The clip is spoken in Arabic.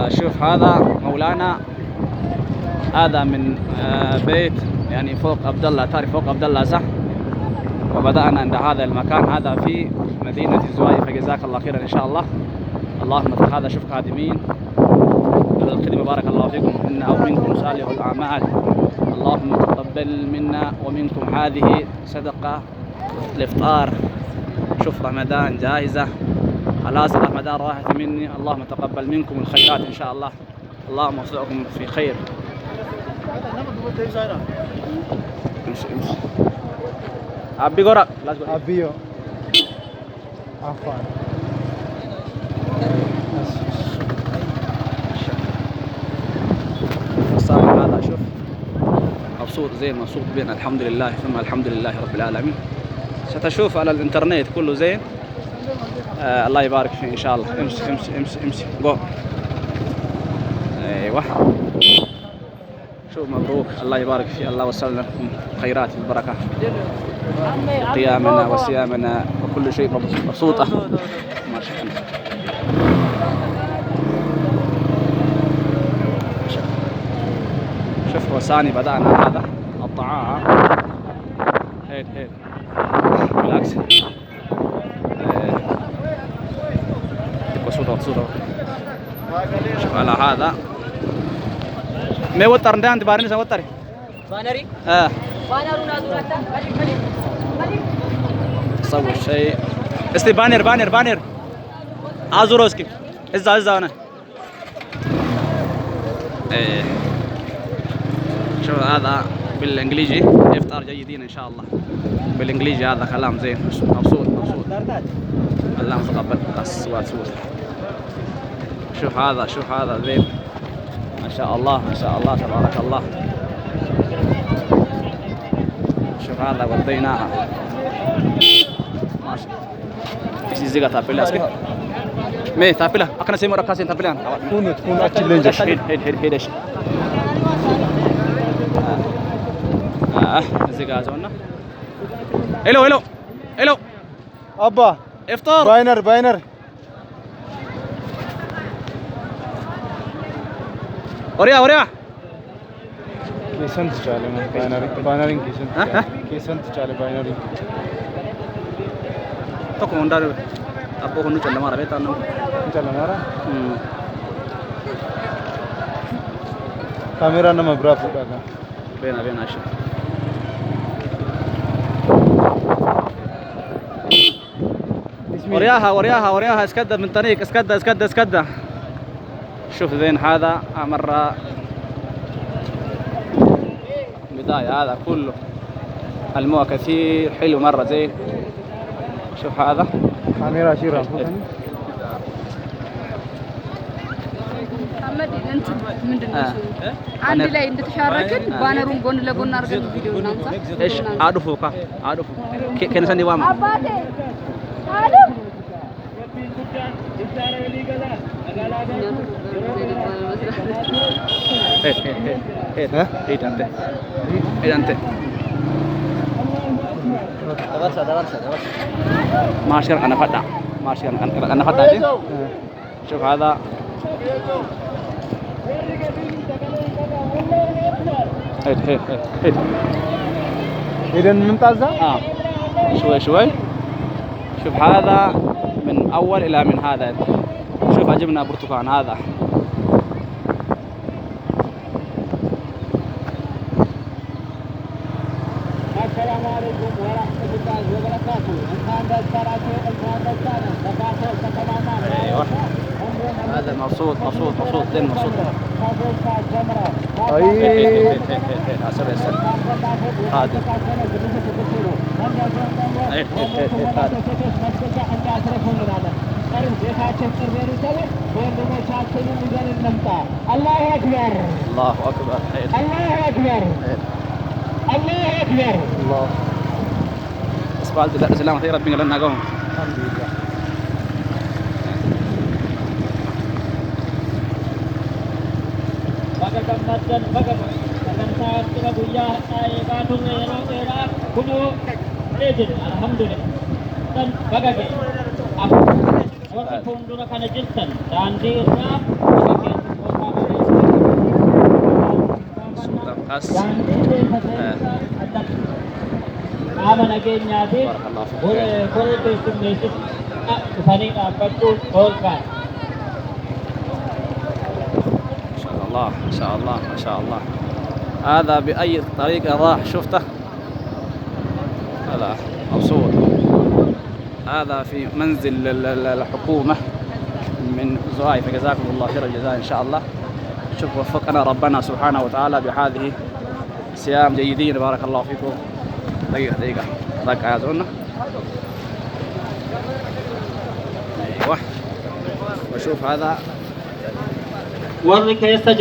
شوف هذا مولانا، هذا من بيت يعني فوق عبد الله، تعرف فوق عبد الله صح؟ وبدأنا عند هذا المكان، هذا في مدينة الزوايا، فجزاك الله خيرا إن شاء الله. اللهم هذا شوف خادمين على الخدمة، بارك الله فيكم، إن أو منكم صالح الأعمال، اللهم تقبل منا ومنكم هذه صدقة الإفطار. شوف رمضان جاهزة، خلاص رمضان راحت مني، اللهم تقبل منكم الخيرات إن شاء الله، اللهم وفقكم في خير. امشي امشي أبي قرأ أبيو عفوا. هذا شوف مبسوط زين، مبسوط بنا الحمد لله ثم الحمد لله رب العالمين. ستشوف على الانترنت كله زين. الله يبارك فيه ان شاء الله. امشي امشي امشي امشي جو. ايوه شوف مبروك، الله يبارك فيه، الله وصل لكم خيرات البركه قيامنا وصيامنا وكل شيء مبسوطه ما شاء الله. شوف وساني بدأنا هذا الطعام هيك هيك بالعكس مبسوطة مبسوطة. شوف على هذا ما وتر ندان تبارني سوتري بانري بانرو نازورتا صور شيء استي بانر ازوروسكي إزا أنا شوف هذا بالانجليزي افطار جيدين ان شاء الله، بالانجليزي هذا كلام زين، مبسوط الله متقبل الصوت صوت. شوف هذا زين ما شاء الله ما شاء الله تبارك الله. شوف هذا وديناها ماشي isi ziga tapila aski me tapila akana sey mora kasen tapilan تكون أكل هيدش زيغا زونا. هلو أبا افطار باينر وريا كيسن تشالي باينرين كيسن تشالي باينرين تكو مندار ابو هنو چلا مارا بيتا نو चला मारा kamera nama berapa kan? بينا شوف ورياها اسكدة من طريق اسكدة. شوف زين هذا مرة بداية، هذا كله الموه كثير حلو مرة زين. شوف هذا kamera شيرا محمد انت ምንድነው አንድ ላይ እንድትሻረክን ባነሩን ጎን ለጎን አድርገን ቪዲዮ እናንሳ። ايش አዱፉ ከነሰኒ ዋማ አባቴ አዱ انت ماشي انا فدا ماشي انا فدا. شوف هذا هيد إذا ممتازة شوي شوف هذا من أول إلى من هذا. شوف عجبنا برتقال هذا السلام عليكم ورحمة الله وبركاته. أيوة هذا مبسوط زين مبسوط. أسر هذا الله أكبر الله أكبر الله أكبر الله أكبر الله اسبال سلامة ربي لنا قوم. الحمد لله gammadan baga sagantaa akkuma guyyaa eegaa turre yeroo dheeraa kunoo eejin alhamdulillah dan baga warra fuuldura kana jirtan daandii irraa بس qaama nageenyaatiin koree keessummeessis dhufanii dhaabbachuun dhorkaan. ما شاء الله ما شاء الله. هذا بأي طريقة راح شفته؟ هذا مبسوط. هذا في منزل الحكومة من زوايا، فجزاكم الله خير الجزاء إن شاء الله. شوف وفقنا ربنا سبحانه وتعالى بهذه صيام جيدين، بارك الله فيكم. دقيقة ذاك يعزونا. أيوه وشوف هذا warri keessa